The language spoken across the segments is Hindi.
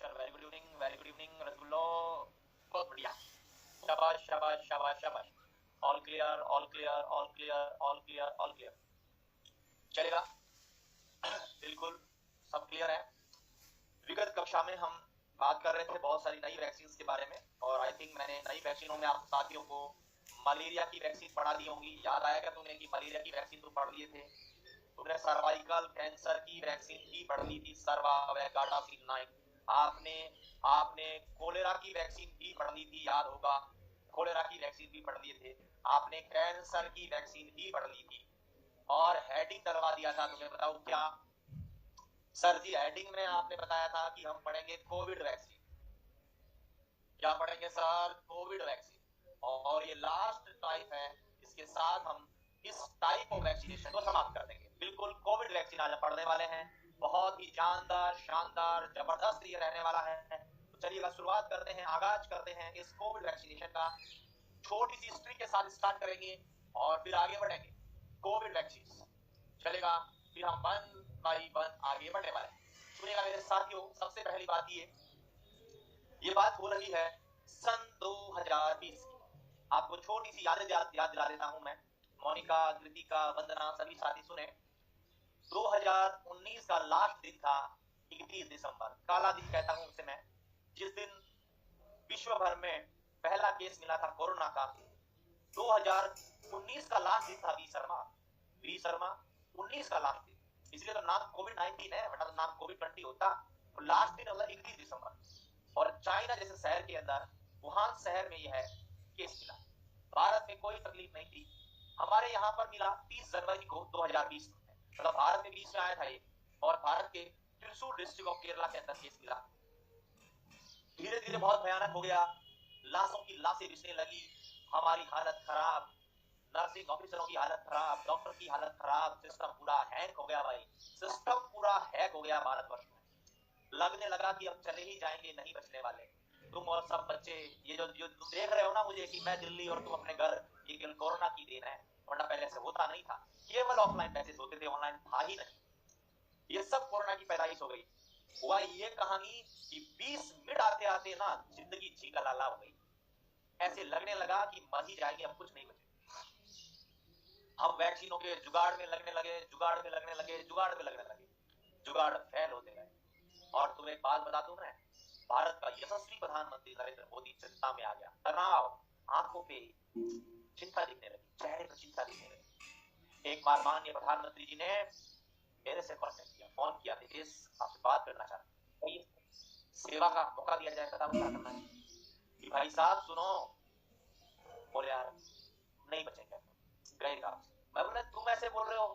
सर वेरी गुड इवनिंग रसगुल्लो, बहुत बढ़िया, शाबाश शाबाश शाबाश शाबाश, all clear all clear all clear all clear all clear, चलेगा बिल्कुल सब क्लियर है। विगत कक्षा में हम बात कर रहे थे बहुत सारी नई वैक्सीन के बारे में, और आई थिंक मैंने नई वैक्सीनों में आप साथियों को मलेरिया की वैक्सीन पढ़ा दी होंगी। याद आएगा तुम्हें कि मलेरिया की वैक्सीन तो पढ़ लिए थे। तुमने सर्वाइकल कैंसर की वैक्सीन भी पढ़ ली थी, सर्वावैगाडासिन 9। आपने आपने कोलेरा की वैक्सीन भी पढ़ ली थी, याद होगा, कोलेरा की वैक्सीन भी पढ़ लिए थे। आपने कैंसर की वैक्सीन भी पढ़ ली थी, और हेडिंग डलवा दिया था तुम्हें, बताओ क्या सर जी? हेडिंग में आपने बताया था कि हम पढ़ेंगे कोविड वैक्सीन। क्या पढ़ेंगे सर? Covid vaccine. और ये लास्ट टाइप है, इसके साथ हम इस टाइप ऑफ वैक्सीनेशन को समाप्त कर देंगे। बिल्कुल कोविड वैक्सीन आज हम पढ़ने वाले हैं, बहुत ही जानदार शानदार जबरदस्त ये रहने वाला है। तो चलिएगा शुरुआत करते हैं, आगाज करते हैं इस कोविड वैक्सीनेशन का। छोटी सी हिस्ट्री के साथ स्टार्ट करेंगे और फिर आगे बढ़ेंगे। कोविड वैक्सीन चलेगा, फिर हम वन बाई वन आगे बढ़ने वाले हैं। सुनिएगा मेरे साथियों, सबसे पहली बात ये बात हो रही है सन 2020 की। आपको छोटी सी याद दिला देता हूं मैं। मोनिका, कृतिका, वंदना, सभी साथी सुने। 2019 का लास्ट दिन था 31 दिसंबर, काला दिन कहता हूं उसे मैं, जिस दिन विश्व भर में पहला केस मिला था कोरोना का। 2019 का लास्ट दिन था, वी शर्मा 19 का लास्ट दिन, इसलिए तो नाम कोविड-19 है, वरना तो नाम कोविड-20 होता। तो लास्ट दिन मतलब 31 दिसंबर, और चाइना जैसे शहर के अंदर, वुहान शहर में यह केस मिला। भारत में कोई तकलीफ नहीं थी। हमारे यहाँ पर मिला 30 जनवरी को 2020 में, मतलब भारत में बीच में आया था ये, और भारत के त्रिशूर डिस्ट्रिक्ट ऑफ केरला के अंदर केस मिला। धीरे धीरे बहुत भयानक हो गया, लाशों की लाशें बिछने लगी, हमारी हालत खराब, नर्सिंग ऑफिसरों की हालत खराब, डॉक्टर की हालत खराब, सिस्टम पूरा हैक हो गया भाई, सिस्टम पूरा हैक हो गया भारतवर्ष में। लगने लगा कि अब चले ही जाएंगे, नहीं बचने वाले। तुम और सब बच्चे, ये जो तुम देख रहे हो ना मुझे कि मैं दिल्ली और तुम अपने घर, ये केवल कोरोना की देन है, वरना पहले से होता नहीं था। केवल ऑफलाइन मैसेज होते थे, ऑनलाइन था ही नहीं। ये सब कोरोना की पैदाइश हो गई। हुआ ये कहानी कि 20 मिनट आते आते ना जिंदगी जी का लाला हो गई। ऐसे लगने लगा कि मर ही जाएंगे, अब कुछ नहीं बचे। हम वैक्सीनों के जुगाड़ में लगने लगे, जुगाड़ में लगने लगे, जुगाड़ में लगने लगे, जुगाड़ फेल होते गए। और तुम्हें एक बात बता दूं मैं, भारत का यशस्वी प्रधानमंत्री नरेंद्र मोदी चिंता में आ गया। तनाव, आंखों पे चिंता दिखने लगी, चेहरे पर चिंता दिखने लगी। एक बार माननीय प्रधानमंत्री जी ने मेरे से कांटेक्ट किया, फोन किया, तेज आपसे बात करना चाहते हैं, सेवा का मौका दिया जाए, बताओ क्या करना है। कि भाई साहब सुनो, बोले यार नहीं बचेंगे, गए काम से। मैं बोला तुम ऐसे बोल रहे हो,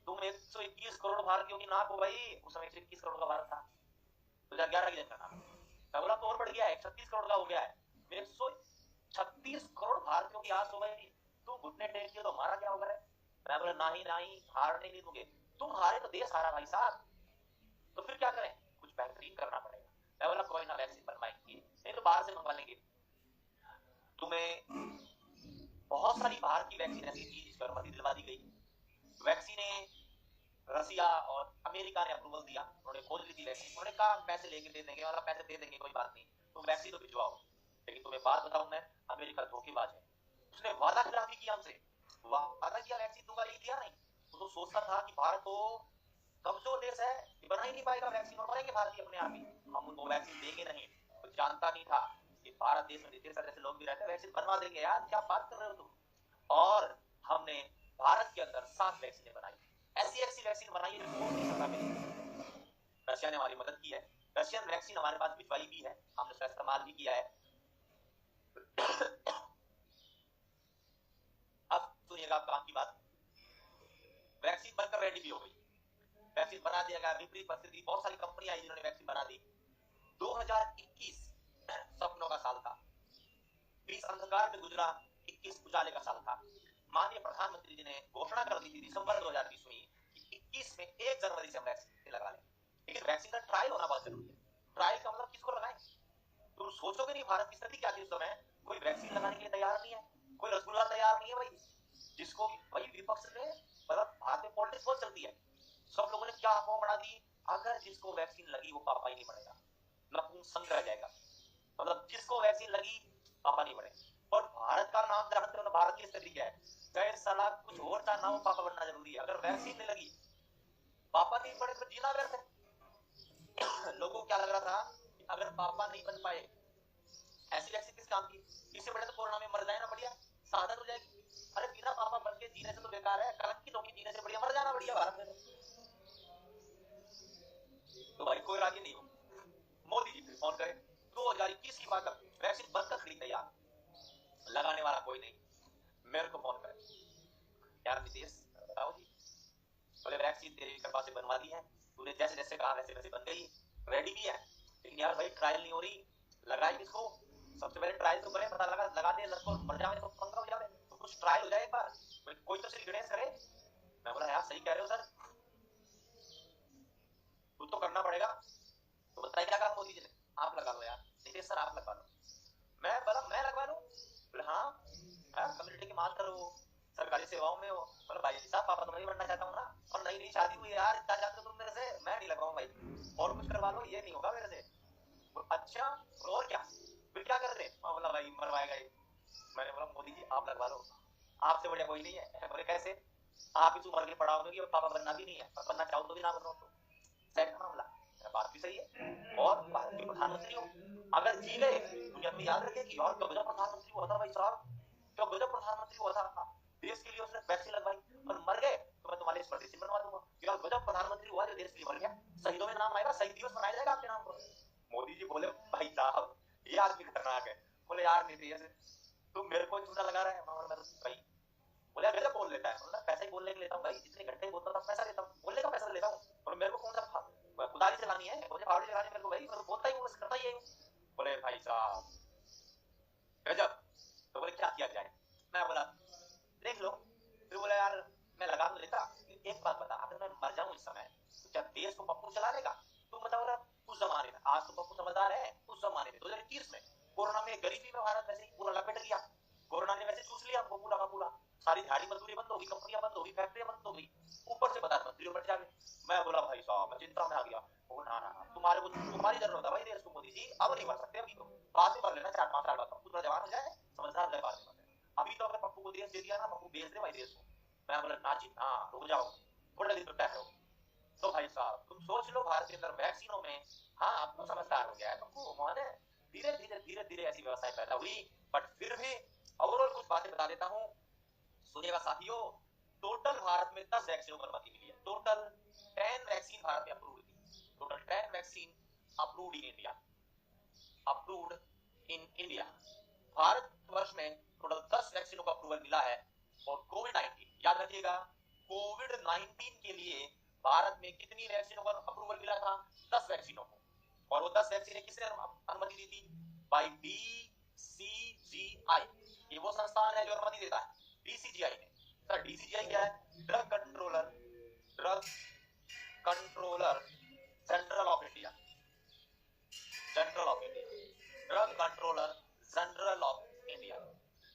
तुम 121 करोड़ भारतीयों की नाक हो भाई, उस समय 121 करोड़ का भारत था, 2011 की जनगणना। मैं बोला तो और बढ़ गया है, 136 करोड़ का हो गया है, 136 करोड़ भारतीयों की आस हो गई, तुम घुटने टेक दिए तो हमारा क्या होगा? मैं बोला नहीं नहीं, हारने नहीं दूंगे। तुम हारे तो देश हारा भाई साहब, तो फिर क्या करें, कुछ बेहतरीन करना पड़ेगा। मैं बोला कोई ना, वैक्सीन बनवाएंगे, नहीं तो बाहर से मंगवा लेंगे। तुम्हें बहुत सारी बाहर की वैक्सीन ऐसी थी जिसकी अनुमति दिलवा दी गई। वैक्सीनें रसिया और अमेरिका ने अप्रूवल दिया, उन्होंने खोज ली थी वैक्सीन, उन्होंने कहा पैसे लेके दे देंगे, वाला पैसे दे देंगे, कोई बात नहीं, तुम वैक्सीन तो भिजवाओ। लेकिन तुम्हें बात बताऊं मैं, अमेरिका धोखेबाज है, उसने वादा खिलाफी की हमसे, वादा किया वैक्सीन दूंगा, नहीं दिया नहीं। वो तो सोचता था कि भारत तो कमजोर देश है, बना ही नहीं पाएगा वैक्सीन, और मरेंगे भारतीय अपने आप ही, हम उनको वैक्सीन देंगे नहीं। तो जानता नहीं था कि भारत देश में नीतीश सर जैसे लोग भी रहते हैं, वैक्सीन बनवा देंगे। यार क्या बात कर रहे हो तुम? और हमने भारत के अंदर 7 वैक्सीन बनाई, ऐसी वैक्सीन बनाई है जो नहीं सकता मिली। रशिया ने हमारी मदद की है, रशियन वैक्सीन हमारे पास भिजवाई भी है, हमने उसका इस्तेमाल भी किया है। अब सुनिएगा काम की बात, वैक्सीन बनकर रेडी भी हो गई, वैक्सीन बना दिया गया। विपरीत परिस्थिति, बहुत सारी कंपनी आई जिन्होंने वैक्सीन बना दी। 2021 सपनों का साल था, 20 अंधकार में गुजरा, 21 उजाले का साल था। माननीय प्रधानमंत्री जी ने घोषणा कर दी थी दिसंबर 2020 में कि 21 में 1 जनवरी से हम वैक्सीन लगा लें, लेकिन वैक्सीन का ट्रायल होना बहुत जरूरी है। ट्रायल का मतलब किसको लगाएं? तुम सोचोगे नहीं भारत की स्थिति क्या थी उस समय, कोई वैक्सीन लगाने के लिए तैयार नहीं है, कोई रसगुल्ला तैयार नहीं है भाई, जिसको भाई विपक्ष ने, मतलब भारत में पॉलिटिक्स बहुत चलती है, सब लोगों ने क्या अफवाह बढ़ा दी, अगर जिसको वैक्सीन लगी वो पापा ही नहीं बनेगा, नपुंसक रह जाएगा। मतलब जिसको वैक्सीन लगी पापा नहीं बने। और भारत का नाम जानते हो ना, भारत की स्थिति क्या है, चाहे साला कुछ और था ना हो, पापा बनना जरूरी है। अगर वैक्सीन नहीं लगी पापा नहीं बने तो जीना व्यर्थ है। लोगों को क्या लग रहा था कि अगर पापा नहीं बन पाए, ऐसी वैक्सीन किस काम की, इससे बड़े तो कोरोना में मर जाए ना, बढ़िया साधन हो जाएगी। अरे बिना पापा बन के जीने से तो बेकार है, कलंकित होकर जीने से बढ़िया मर जाना बढ़िया भारत में। तो भाई कोई राजी नहीं हो। मोदी जी फिर फोन करे, 2021 की बात, वैक्सीन बनकर खड़ी तैयार, लगाने वाला कोई नहीं, मेरे को फोन करे, यार नीतीश बताओ जी, बोले वैक्सीन तेरी कृपा से बनवा दी है, तूने जैसे जैसे कहा वैसे वैसे बन गई, रेडी भी है, लेकिन यार भाई ट्रायल नहीं हो रही, लगाई किसको, सबसे पहले ट्रायल तो करें, पता लगा दे, लड़को मर जावे तो पंगा हो जावे, तो कुछ ट्रायल हो जाए एक बार, कोई तो श्री गणेश करे। मैं बोला यार सही कह रहे हो सर, कुछ तो करना पड़ेगा। तो बताइए क्या कहा मोदी जी ने, आप लगा लो यार, नीतीश सर आप लगवा लो। मैं बोला मैं लगवा लूं, बोले हाँ कम्युनिटी की माल करो, सरकारी सेवाओं में हो। बोला भाई साहब पापा तो नहीं बनना चाहता हूँ ना, और नई नई शादी हुई यार, इतना चाहते हो तुम मेरे से, मैं नहीं लगवाऊं भाई, और कुछ करवा लो, ये नहीं होगा मेरे से। अच्छा और क्या, फिर क्या कर रहे, मैं बोला भाई मरवाएगा ये। मैंने बोला मोदी जी आप लगवा लो, आपसे बढ़िया कोई नहीं है। बोले कैसे, आप इस उम्र के पड़ा होंगे कि पापा बनना भी नहीं है, बनना चाहो तो भी ना बनो, तो सेट मामला, बात भी सही है। और भारत के प्रधानमंत्री हो, अगर जी गए दुनिया में याद रखे कि और गजब प्रधानमंत्री हुआ था भाई साहब, क्या गजब प्रधानमंत्री हुआ था, देश के लिए उसने वैक्सीन लगवाई, और मर गए तो मैं तुम्हारे स्मृति चिन्ह बनवा दूंगा, यार गजब प्रधानमंत्री हुआ जो देश के लिए मर गया, शहीदों में नाम आएगा, शहीद दिवस मनाया जाएगा आपके नाम पर। मोदी जी बोले भाई साहब ये आदमी खतरनाक है। बोले यार नीतीश तुम मेरे को झूठा लगा रहा है, मैं भाई, बोले गजब बोल लेता है, मतलब पैसा ही बोलने के लेता हूँ भाई, जितने घंटे बोलता था पैसा लेता हूँ, बोलने का पैसा लेता हूँ, और मेरे को कौन सा कुदारी चलानी है, मुझे फावड़ी चलानी मेरे को भाई, मैं तो बोलता ही हूँ, बस करता ही हूँ। बोले भाई साहब गजब। तो बोले क्या किया जाए, मैं बोला देख लो। फिर बोला यार मैं लगा तो लेता, एक बात बता, अगर मैं मर जाऊं इस समय तो क्या देश को पप्पू चला लेगा, तुम बताओ ना। उस जमाने में, आज तो पप्पू समझदार है, उस जमाने में 2021 में कोरोना में गरीबी में भारत वैसे ही पूरा लपेट गया, कोरोना ने वैसे चूस लिया हमको पूरा का पूरा, सारी झाड़ी मजदूरी बंद हो गई, कंपनियां बंद हो गई, फैक्ट्रियां बंद हो गई, ऊपर से प्रधानमंत्री उमड़ जाए। मैं बोला भाई साहब मैं चिंता में आ गया, ना ना तुम्हारे को तुम्हारी जरूरत है भाई देश को मोदी जी, अब नहीं मर सकते, अभी तो बाद में मर लेना, 4-5 साल बाद पूरा जवान हो जाए, समझदार हो जाए, बाद में मर लेना, अभी तो अगर पप्पू को देश दे दिया ना, पप्पू बेच दे भाई देश को। मैं बोला ना जी ना, रुक जाओ थोड़ा दिन तो ठहरो। तो भाई साहब तुम सोच लो भारत के अंदर वैक्सीनों में, हाँ अब तो समझदार हो गया है पप्पू, उन्होंने धीरे धीरे ऐसी व्यवस्थाएं पैदा हुई, बट फिर भी ओवरऑल कुछ बातें बता देता हूँ, सुनिएगा साथियों। टोटल भारत में 10 वैक्सीनों की अनुमति मिली है, टोटल 10 वैक्सीन भारत में अप्रूव्ड थी, total 10 vaccine approved in India, approved in India. Bharat वर्ष में टोटल 10 वैक्सीनों का अप्रूवल मिला है। और कोविड-19 याद रखिएगा, कोविड-19 के लिए भारत में कितनी वैक्सीनों का अप्रूवल मिला था, 10 वैक्सीनों को, और वो 10 वैक्सीन किसने अनुमति दी थी, बाय DCGI, ये वो संस्थान है जो अनुमति देता है, DCGI ने। सर DCGI क्या है, drug controller general of India, general of India, drug controller general of India,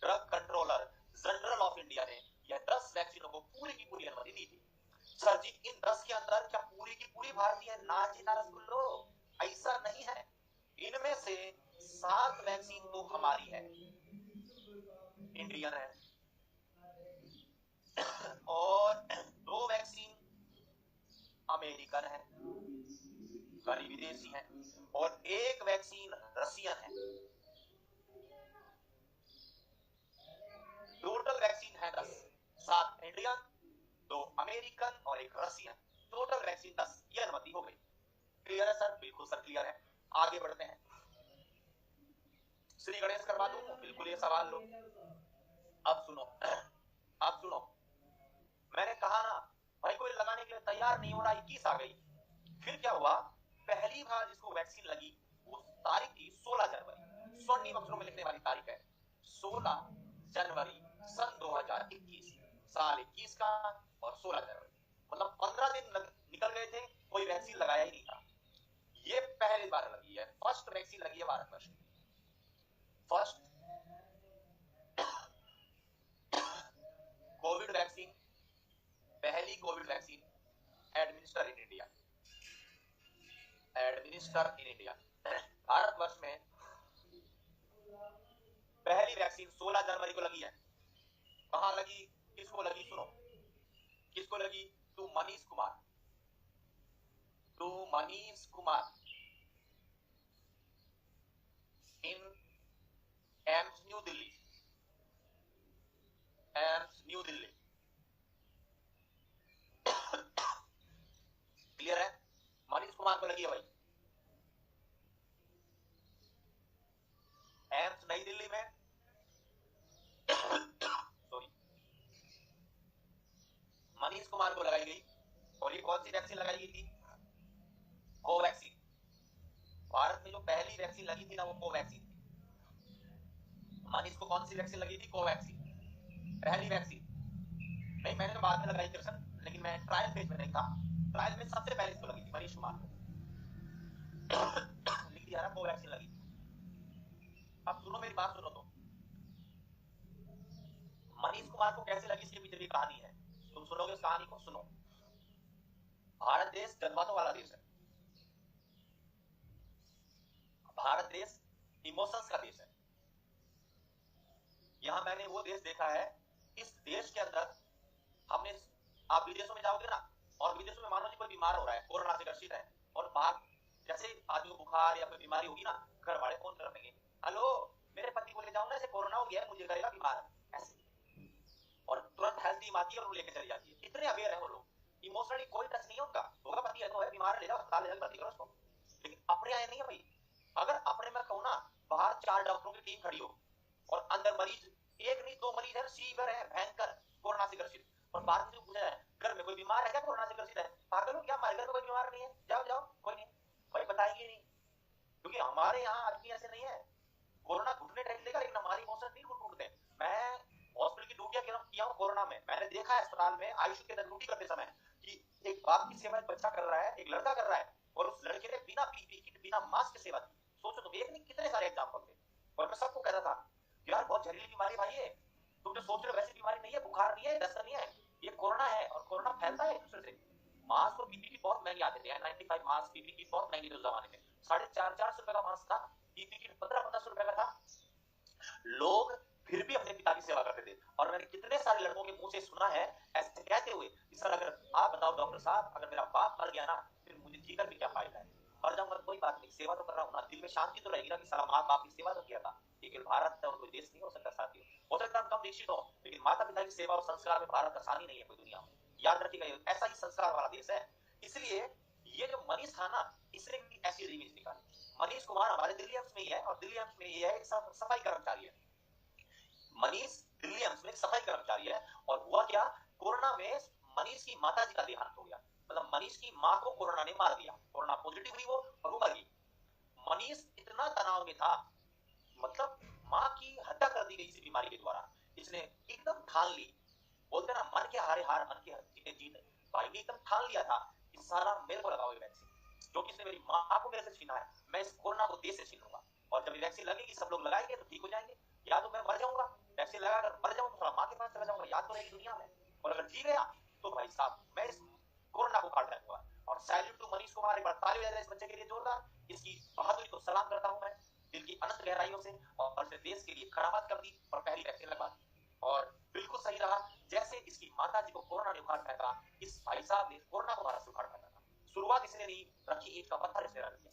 drug controller general of India ने यह 10 वैक्सीनों को पूरी की पूरी अनुमति दी थी। सर जी इन 10 के अंदर क्या पूरी की पूरी भारतीय है, ना जी ना रसगुल्लो, ऐसा नहीं है, इनमें से 7 वैक्सीन तो हमारी है, इंडियन है, और 2 वैक्सीन अमेरिकन है, यानी विदेशी है, और 1 वैक्सीन रशियन है। टोटल वैक्सीन है 10, 7 इंडियन, 2 अमेरिकन और 1 रशियन, टोटल वैक्सीन 10, ये अनुमति हो गई। क्लियर है सर, बिल्कुल सर क्लियर है। आगे बढ़ते हैं, श्री गणेश करवा दूं, बिल्कुल ये सवाल लो। अब सुनो, अब सुनो, मैंने कहा ना भाई कोई लगाने के लिए तैयार नहीं हो रहा, 21 आ गई, फिर क्या हुआ, पहली बार जिसको वैक्सीन लगी उस तारीख थी 16 जनवरी, स्वर्णिम अक्षरों में लिखने वाली तारीख है 16 जनवरी सन 2021, साल 21 का, और 16 जनवरी, मतलब 15 दिन निकल गए थे, कोई वैक्सीन लगाया ही नहीं था। ये पहली बार लगी है, फर्स्ट वैक्सीन लगी है भारतवर्ष में, फर्स्ट कोविड वैक्सीन, पहली Covid vaccine administer in India, administer in India. पहली वैक्सीन 16 जनवरी को लगी है। कहां लगी, किसको लगी, सुनो किसको लगी, to Manish Kumar, to Manish Kumar in AIIMS New Delhi, AIIMS New Delhi. Clear है, मनीष कुमार को लगी है भाई। एम्स नई दिल्ली में सॉरी मनीष कुमार को लगाई गई। और ये कौन सी वैक्सीन लगाई गई थी, कोवैक्सीन। भारत में जो पहली वैक्सीन लगी थी ना वो कोवैक्सीन थी। मनीष को कौन सी वैक्सीन लगी थी, कोवैक्सीन, पहली वैक्सीन। नहीं मैंने तो बाद में लगाई कृष्ण, लेकिन मैं ट्रायल फेज में नहीं था, ट्रायल में सबसे पहले इसको लगी थी मनीष कुमार को। लिख दिया ना, कोवैक्सीन लगी। अब सुनो मेरी बात सुनो तो, मनीष कुमार को कैसे लगी इसके पीछे भी कहानी है, तुम सुनोगे उस कहानी को, सुनो। भारत देश जज्बातों वाला देश है, भारत देश इमोशंस का देश है। यहां मैंने वो देश देखा है, इस देश के अंदर हमने, आप विदेशों में जाओगे ना, और विदेशों में मानो जी कोई बीमार हो रहा है, कोरोना से ग्रसित है, और बाहर जैसे आदमी को बुखार या कोई बीमारी होगी ना, घर वाले फोन कर देंगे, हेलो मेरे पति को ले जाओ ना, ऐसे कोरोना हो गया है, मुझे करेगा बीमार, ऐसे। और तुरंत हेल्थ टीम आती है और वो लेके चली जाती है। इतने अवेयर है वो लोग, इमोशनली कोई टच नहीं है उनका, होगा पति है तो है, बीमार ले जाओ अस्पताल ले जाओ, भर्ती करो उसको। लेकिन अपने आए नहीं है भाई। अगर अपने में कहूँ ना, बाहर 4 डॉक्टरों की टीम खड़ी हो और अंदर मरीज एक नहीं 2 मरीज है, सीवियर है, भयंकर कोरोना से ग्रसित, और बाद में पूछा है घर में कोई बीमार है क्या, कोरोना से ग्रसित है, पागल हो क्या, हमारे घर में कोई बीमार नहीं है, जाओ जाओ कोई नहीं, भाई बताएंगे नहीं, क्योंकि हमारे यहाँ आदमी ऐसे नहीं है। कोरोना घुटने टाइट लेगा, लेकिन हमारी इमोशन नहीं घुटते। मैं हॉस्पिटल की ड्यूटियां किया हूँ कोरोना में, मैंने देखा है अस्पताल में आईसीयू के अंदर ड्यूटी करते समय कि एक बाप की सेवा एक बच्चा कर रहा है, एक लड़का कर रहा है, और उस लड़के ने बिना पीपीई किट बिना मास्क की सेवा दी। सोचो तुम, एक नहीं कितने सारे एग्जाम्पल थे। और मैं सबको कहता था यार बहुत जहरीली बीमारी भाई है, तुम जो सोच रहे हो वैसी बीमारी नहीं है, बुखार नहीं है, दस्त नहीं है, ये कोरोना है, और कोरोना फैलता है एक दूसरे से। मास्क और पीपीई किट बहुत महंगे आते थे, N95 मास्क पीपीई किट बहुत महंगी थी उस जमाने में, 450 रुपए का मास्क था, पीपीई किट 1500 रुपए का था। लोग फिर भी अपने पिता की सेवा करते थे। और मैंने कितने सारे लड़कों के मुंह से सुना है ऐसे कहते हुए कि सर अगर आप बताओ डॉक्टर साहब, अगर मेरा बाप मर गया ना, फिर मुझे जीकर भी क्या फायदा है, मर जाऊंगा कोई बात नहीं, सेवा तो कर रहा हूं ना, दिल में शांति तो रहेगी ना कि सारा माँ बाप की सेवा तो किया था। लेकिन भारत और कोई देश नहीं हो सकता साथियों, हो सकता है कम दीक्षित हो, लेकिन माता पिता की सेवा और संस्कार में भारत का सानी नहीं है कोई दुनिया में, याद रखिएगा, ऐसा ही संस्कार वाला देश है। इसलिए ये जो मनीष था ना, इसने भी ऐसी इमेज निकाली। मनीष कुमार हमारे दिल्ली एम्स में ही है, और दिल्ली एम्स में ये है एक सफाई कर्मचारी है। मनीष दिल्ली एम्स में सफाई कर्मचारी है। और हुआ क्या, कोरोना में मनीष की माता जी का देहांत हो गया, मतलब मनीष की माँ को कोरोना ने मार दिया, कोरोना पॉजिटिव हुई वो और वो मर गई। मनीष इतना तनाव में था, मतलब माँ की हत्या कर दी गई इसी बीमारी के द्वारा। इसने एकदम ठान ली, बोलते ना मन के हारे हार मन के जीत, भाई ने एकदम ठान लिया था कि साला मेरे को लगाओ ये वैक्सीन, जो किसने मेरी माँ को मेरे से छीना है, मैं इस कोरोना को देश से छीनूंगा, और जब वैक्सीन लगेगी सब लोग लगाएंगे तो ठीक हो जाएंगे, या तो मैं मर जाऊंगा, वैक्सीन लगाकर मर जाऊंगा तो थोड़ा माँ के पास चला जाऊंगा, याद तो रहेगी दुनिया में, और अगर जी गया तो भाई साहब मैं इस कोरोना को काट दूंगा। और सैल्यूट टू मनीष कुमार, एक बार ताली बजाइए इस बच्चे के लिए जोरदार, इसकी बहादुरी को सलाम करता हूं मैं दिल की अनंत गहराइयों से, और इसने देश के लिए करामात कर दी और पहली वैक्सीन लगवा दी, और बिल्कुल सही रहा। जैसे इसकी माता जी को कोरोना ने उखाड़ फेंका, इस भाई साहब ने कोरोना को भारत से उखाड़ फेंका था। शुरुआत इसने नहीं रखी, ईंट का पत्थर इसने रख दिया।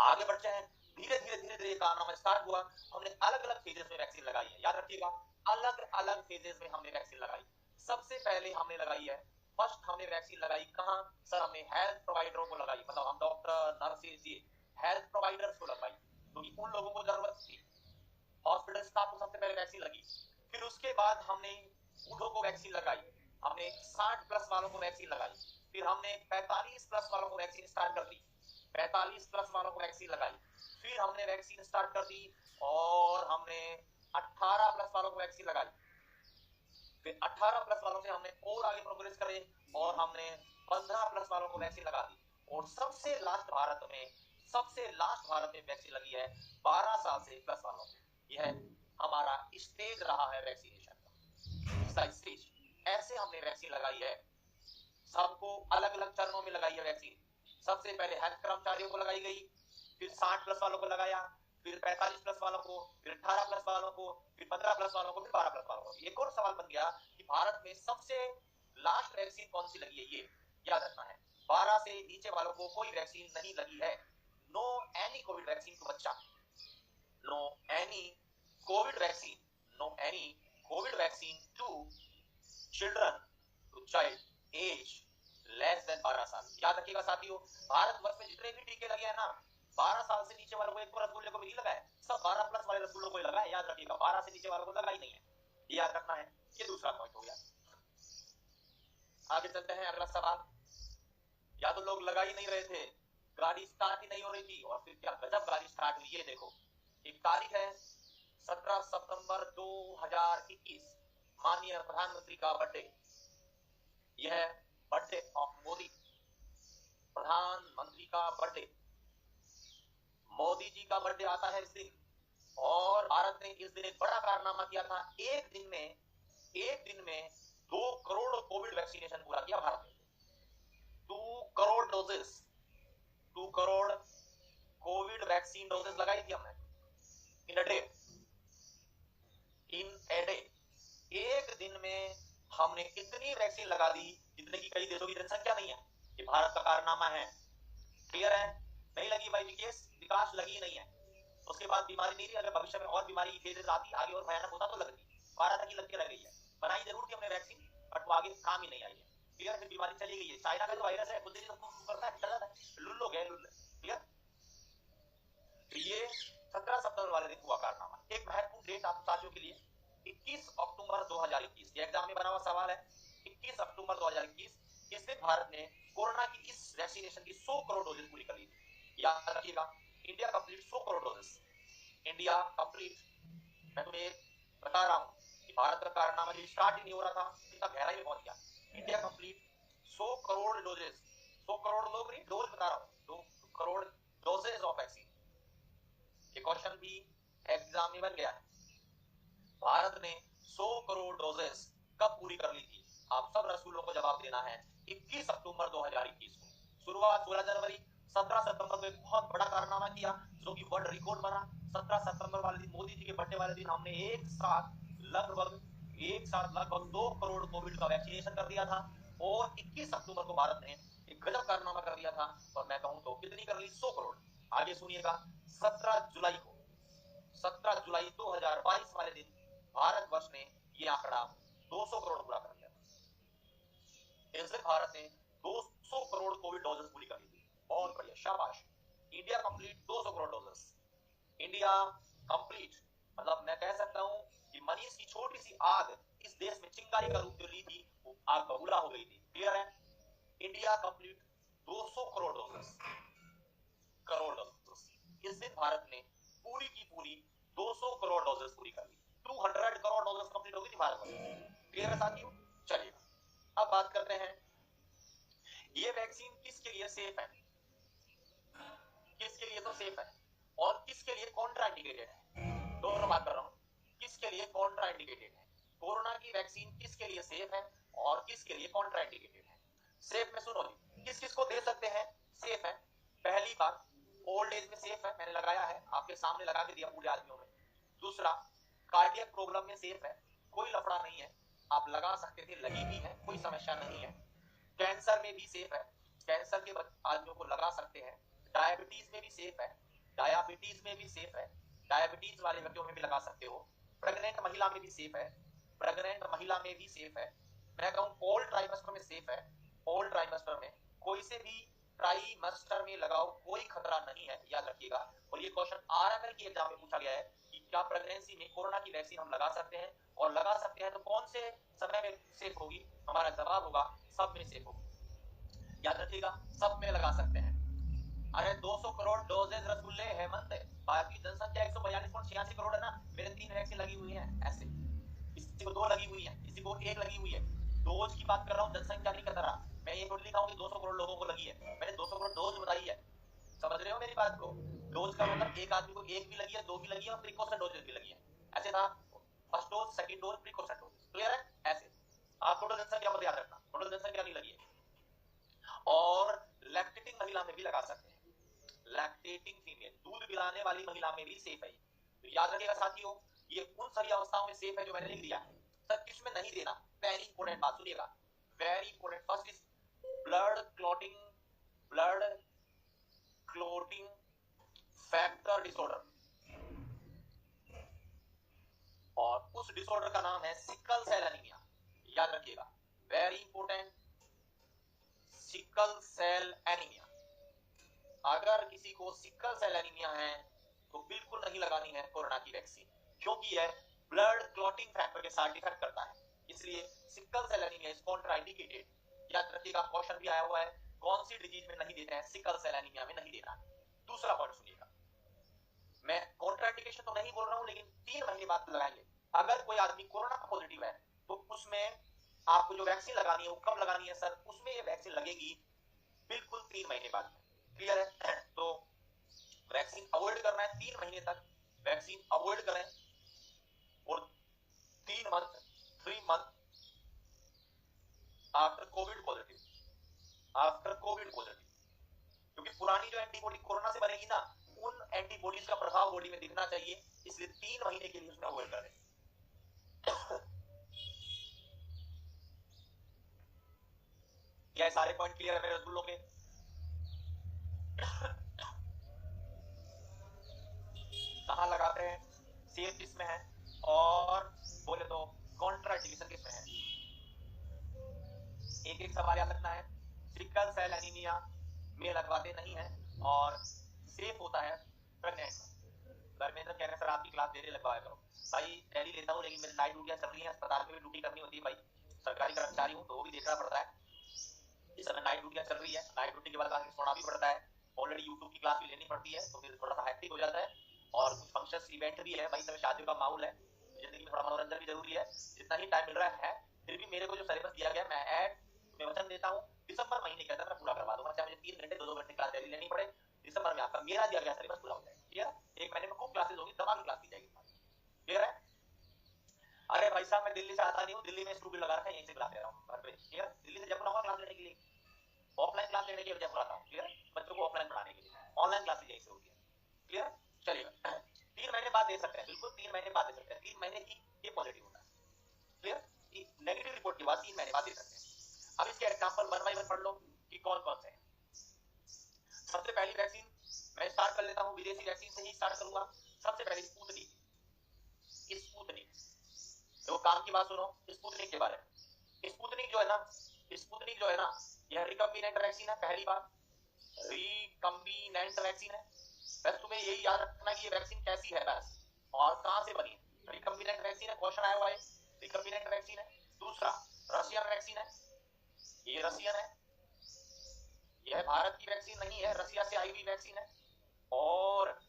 आगे बढ़ते हैं, धीरे धीरे धीरे धीरे कारनामा स्टार्ट हुआ, हमने अलग अलग फेजेस में वैक्सीन लगाई है, याद रखिएगा अलग अलग फेजेस में हमने वैक्सीन लगाई। सबसे पहले हमने लगाई है, फर्स्ट हमने वैक्सीन लगाई कहां सर, हमने हेल्थ प्रोवाइडरों को लगाई, मतलब हम डॉक्टर नर्सेज ये हेल्थ प्रोवाइडर्स को लगाई, क्योंकि उन लोगों को जरूरत थी। हॉस्पिटल स्टाफ को सबसे पहले वैक्सीन लगी। फिर उसके बाद हमने बूढ़ों को वैक्सीन लगाई, हमने 60 प्लस वालों को वैक्सीन लगाई। फिर हमने 45 प्लस वालों को वैक्सीन स्टार्ट कर दी, 45 प्लस वालों को वैक्सीन लगाई। फिर हमने वैक्सीन स्टार्ट कर दी और हमने 18 प्लस वालों को वैक्सीन लगाई। फिर 18 प्लस वालों से हमने और आगे प्रोग्रेस करे और हमने 15 प्लस वालों को वैक्सीन लगा दी। और सबसे लास्ट भारत में वैक्सीन लगी है 12 साल से प्लस वालों को। यह हमारा स्टेज रहा है वैक्सीनेशन का स्टेज। ऐसे हमने वैक्सीन लगाई है, सबको अलग अलग चरणों में लगाई है वैक्सीन। सबसे पहले हेल्थ कर्मचारियों को लगाई गई, फिर 60 प्लस वालों को लगाया, फिर 45+ वालों को, फिर 18+ वालों को, फिर 15+ वालों को, फिर 12+ वालों को। एक और सवाल बन गया कि भारत में सबसे लास्ट वैक्सीन कौन सी लगी है, ये याद रखना है। 12 से नीचे वालों को कोई वैक्सीन नहीं लगी है। No any covid vaccine to बच्चा, no any covid vaccine, no any covid vaccine to children, to child age less than 12 साल। याद रखिएगा साथियों, भारतवर्ष में जितने भी टीके लगे हैं ना, 12 साल से नीचे वालों को एक रसगुल्ले को भी नहीं लगा है, सब 12+ वाले रसगुल्लों को लगा है। याद रखिएगा, 12 से नीचे वालों को लगा ही नहीं है, ये याद रखना है। ये दूसरा पॉइंट हो गया। आगे चलते हैं, अगला सवाल। या तो लोग लगा ही नहीं रहे थे, गाड़ी स्टार्ट ही नहीं हो रही थी, और फिर क्या गजब गाड़ी स्टार्ट हुई। ये देखो, एक तारीख है 17 सितंबर 2021, माननीय प्रधानमंत्री का बर्थडे। यह बर्थडे ऑफ मोदी, प्रधानमंत्री का बर्थडे, मोदी जी का बर्थडे आता है इस दिन। और भारत ने इस दिन एक बड़ा कारनामा किया था। एक दिन में 2 करोड़ कोविड वैक्सीनेशन पूरा किया भारत ने। 2 crore doses, 2 crore Covid vaccine doses लगाई थी हमने इन a day, in a day. एक दिन में हमने इतनी वैक्सीन लगा दी जितने की कई देशों की जनसंख्या नहीं है। ये भारत का कारनामा है। क्लियर है? नहीं लगी भाई विकास लगी नहीं है। उसके बाद बीमारी नहीं थी, अगर भविष्य में और बीमारी की फेजेस आती, आगे और भयानक होता तो लगती। 12 तक ही लग के रह गई है। बनाई जरूर थी हमने वैक्सीन, बट वो आगे काम ही नहीं आई है। क्लियर? फिर बीमारी चली गई है। चाइना का जो वायरस है खुद ही करता है, चल जाता है, लुल्लो गए लुल्ले। क्लियर? ये 17 सितंबर वाले दिन हुआ कारनामा। एक महत्वपूर्ण डेट आप साथियों के लिए, 21 अक्टूबर 2021, ये एग्जाम में बना हुआ सवाल है। 21 अक्टूबर 2021, इस दिन भारत ने कोरोना की इस वैक्सीनेशन की 100 करोड़ डोजेस पूरी कर ली थी। याद रखिएगा, India complete 100 crore doses. India complete, मैं तुम्हें बता रहा हूं कि भारत का कारनामा जो स्टार्ट ही नहीं हो रहा था, इतना गहराई में पहुंच गया। India complete 100 crore doses, 100 crore लोग नहीं, डोज बता रहा हूं, 2 करोड़ डोजेस ऑफ वैक्सीन। ये क्वेश्चन भी एग्जाम में बन गया है। भारत ने 100 करोड़ डोजेस कब पूरी कर ली थी? आप सब रसूलों को जवाब देना है 21 अक्टूबर 2021 को। शुरुआत 16 जनवरी, 17 सितंबर को एक बहुत बड़ा कारनामा किया जो कि वर्ल्ड रिकॉर्ड बना। 17 सितंबर वाले दिन, मोदी जी के बर्थडे वाले दिन, हमने एक साथ लगभग 2 करोड़ कोविड का वैक्सीनेशन कर दिया था। और 21 अक्टूबर को भारत ने एक गजब कारनामा कर दिया था, और मैं कहूं तो कितनी कर ली? 100 करोड़। आगे सुनिएगा, 17 जुलाई 2022 वाले दिन भारतवर्ष ने ये आंकड़ा 200 करोड़ पूरा कर दिया था। इस दिन भारत ने 200 करोड़ कोविड डोजेस पूरी कर ली थी। बहुत बढ़िया, शाबाश। India complete 200 crore doses. India complete, मतलब मैं कह सकता हूं कि मनीष की छोटी सी आग इस देश में चिंगारी का रूप जो ली थी, वो आग बबूला हो गई थी। क्लियर है? इंडिया कंप्लीट 200 करोड़ डोजेस, इस दिन भारत ने पूरी की पूरी 200 करोड़ डोजेस पूरी कर ली। 200 करोड़ डोजेस कंप्लीट हो गई थी भारत में। क्लियर है साथियों? चलिए अब बात करते हैं, ये वैक्सीन किसके लिए सेफ है? किसके लिए तो सेफ है, और किसके लिए कॉन्ट्राइंडिकेटेड है? दोनों बात कर रहा हूं, किसके लिए कॉन्ट्राइंडिकेटेड है? कोरोना की वैक्सीन किसके लिए सेफ है और किसके लिए कॉन्ट्राइंडिकेटेड है? सेफ में सुनो जी, किस किस को दे सकते हैं? सेफ है, पहली बात ओल्ड एज में सेफ है, मैंने लगाया है, आपके सामने लगा के दिया पूरे आदमियों में। दूसरा, कार्डियक प्रॉब्लम में सेफ है, कोई लफड़ा नहीं है, आप लगा सकते थे, लगी भी है, कोई समस्या नहीं है। कैंसर में भी सेफ है, कैंसर के आदमियों को लगा सकते हैं। डायबिटीज में भी सेफ है, डायबिटीज में भी सेफ है, डायबिटीज वाले व्यक्तियों में भी लगा सकते हो। प्रेग्नेंट महिला में भी सेफ है, प्रेग्नेंट महिला में भी सेफ है। मैं कहूं ऑल ट्राइमेस्टर में सेफ है, ऑल ट्राइमेस्टर में, कोई से भी ट्राइमेस्टर में लगाओ, कोई खतरा नहीं है, याद रखिएगा। और ये क्वेश्चन आरएमएल की एग्जाम में पूछा गया है कि क्या प्रेगनेंसी में कोरोना की वैक्सीन हम लगा सकते हैं, और लगा सकते हैं तो कौन से समय में सेफ होगी? हमारा जवाब होगा सब में सेफ होगी। याद रखिएगा, सब में लगा सकते हैं। अरे 200 करोड़ डोजेज रसगुल्ले हेमंत, भारत की जनसंख्या 142.86 करोड़ है ना, मेरे 3 वैक्सीन लगी हुई है। ऐसे किसी को 2 लगी हुई है, किसी को 1 लगी हुई है। डोज की बात कर रहा हूं, जनसंख्या नहीं कर रहा। मैं ये थोड़ी लिखा हूं कि 200 करोड़ लोगों को लगी है, मैंने 200 करोड़ डोज बताई है। समझ रहे हो मेरी बात को? डोज का मतलब एक आदमी को 1 भी लगी है, 2 भी लगी है, और प्रिकॉशन डोजेस भी लगी है। ऐसे था, first dose, second dose, precaution dose. Clear है? ऐसे आप टोटल जनसंख्या मत याद रखना, टोटल जनसंख्या नहीं लगी है। और लैक्टेटिंग महिला में भी लगा सकते हैं, लैक्टेटिंग फीमेल, दूध पिलाने वाली महिला में भी सेफ है। तो याद रखिएगा साथियों, ये उन सभी अवस्थाओं में सेफ है जो मैंने लिख दिया है। सर किसमें नहीं देना, वेरी इंपोर्टेंट बात सुनिएगा, very important. First is blood clotting, blood clotting factor disorder, और उस डिसऑर्डर का नाम है सिकल सेल एनीमिया। याद रखिएगा, very important, sickle cell anaemia. अगर किसी को सिकल सेल एनीमिया है तो बिल्कुल नहीं लगानी है कोरोना की वैक्सीन, क्योंकि यह ब्लड क्लॉटिंग फैक्टर के साथ डिफेक्ट करता है, इसलिए sickle cell anaemia is contraindicated. याद रखिएगा, क्वेश्चन भी आया हुआ है, कौन सी डिजीज में नहीं देते हैं, सिकल सेल एनीमिया में नहीं देना। दूसरा पॉइंट सुनिएगा, मैं कॉन्ट्राइंडिकेशन तो नहीं बोल रहा हूं, लेकिन 3 महीने बाद लगाएंगे। अगर कोई आदमी कोरोना पॉजिटिव है तो उसमें आपको जो वैक्सीन लगानी है वो कब लगानी है सर, उसमें ये वैक्सीन लगेगी बिल्कुल 3 महीने बाद। क्लियर है? तो वैक्सीन अवॉइड करना है 3 महीने तक, वैक्सीन अवॉइड करें, और 3 month after Covid positive, after Covid positive, क्योंकि पुरानी जो एंटीबॉडी कोरोना से बनेगी ना, उन एंटीबॉडीज का प्रभाव बॉडी में दिखना चाहिए, इसलिए 3 महीने के लिए उसमें अवॉइड करें। क्या सारे पॉइंट क्लियर है मेरे रसगुल्लों के? कहां लगाते हैं, सेफ किसमें है, और बोले तो कॉन्ट्राइंडिकेशन किसमें है। एक एक सवाल याद रखना है। सिकल सेल एनीमिया में लगवाते नहीं है और सेफ होता है प्रेग्नेंट। धर्मेंद्र कह रहे हैं सर आपकी क्लास डेली लगवाया करो। भाई डेली लेता हूँ, लेकिन मेरी नाइट ड्यूटियां चल रही हैं, अस्पताल में भी ड्यूटी करनी होती है भाई, सरकारी कर्मचारी हूँ तो वो भी देखना पड़ता है। इस समय नाइट ड्यूटियां चल रही है, नाइट ड्यूटी के बाद आके सोना भी पड़ता है, ऑलरेडी यूट्यूब की क्लास भी लेनी पड़ती है, तो फिर थोड़ा सा हैक्टिक हो जाता है, और कुछ फंक्शंस इवेंट भी है भाई, समय शादियों का माहौल है, जिंदगी में थोड़ा मनोरंजन भी जरूरी है। जितना ही टाइम मिल रहा है, फिर भी मेरे को जो सिलेबस दिया गया, मैं वचन देता हूँ दिसंबर महीने के अंदर मैं पूरा करवा दूंगा, चाहे मुझे 3 घंटे 2-2 घंटे क्लास डेली लेनी पड़े, दिसंबर में आपका मेरा दिया गया सिलेबस पूरा हो जाएगा। क्लियर? 1 महीने में खूब क्लासेस होगी, दबा की क्लास दी जाएगी। क्लियर है? अरे भाई साहब मैं दिल्ली से आता नहीं हूँ, दिल्ली में स्टूडियो लगा रखा है, यहीं से क्लास ले रहा हूँ घर पे। क्लियर? दिल्ली से जयपुर आऊंगा क्लास लेने के लिए, ऑफलाइन क्लास लेने के लिए जयपुर आता हूँ। क्लियर? बच्चों को ऑफलाइन पढ़ाने के लिए, ऑनलाइन क्लासेस यहीं से होती है। क्लियर? चलिएगा, 3 महीने बाद दे सकते हैं, बिल्कुल 3 महीने बाद दे सकते हैं, 3 महीने की ये पॉजिटिव होता है। क्लियर? नेगेटिव रिपोर्ट के बाद 3 महीने बाद दे सकते हैं। अब इसके एग्जांपल 1 बाय 1 पढ़ लो कि कौन कौन से हैं। सबसे पहली वैक्सीन मैं स्टार्ट कर लेता हूं, विदेशी वैक्सीन से ही स्टार्ट करूंगा। सबसे पहले स्पुतनिक। स्पुतनिक तो काम की बात सुनो स्पुतनिक के बारे में। स्पुतनिक जो है ना, स्पुतनिक जो है ना, यह रिकम्बिनेंट वैक्सीन है। पहली बात रिकम्बिनेंट वैक्सीन है। बस तुम्हें यही याद रखना कि ये वैक्सीन कैसी है बस, और कहां से बनी है। रिकम्बिनेंट वैक्सीन है, क्वेश्चन आया हुआ है, रिकम्बिनेंट वैक्सीन है। दूसरा रशियन वैक्सीन है, ये रशियन है, यह भारत की वैक्सीन नहीं है, रशिया से आई हुई वैक्सीन है, और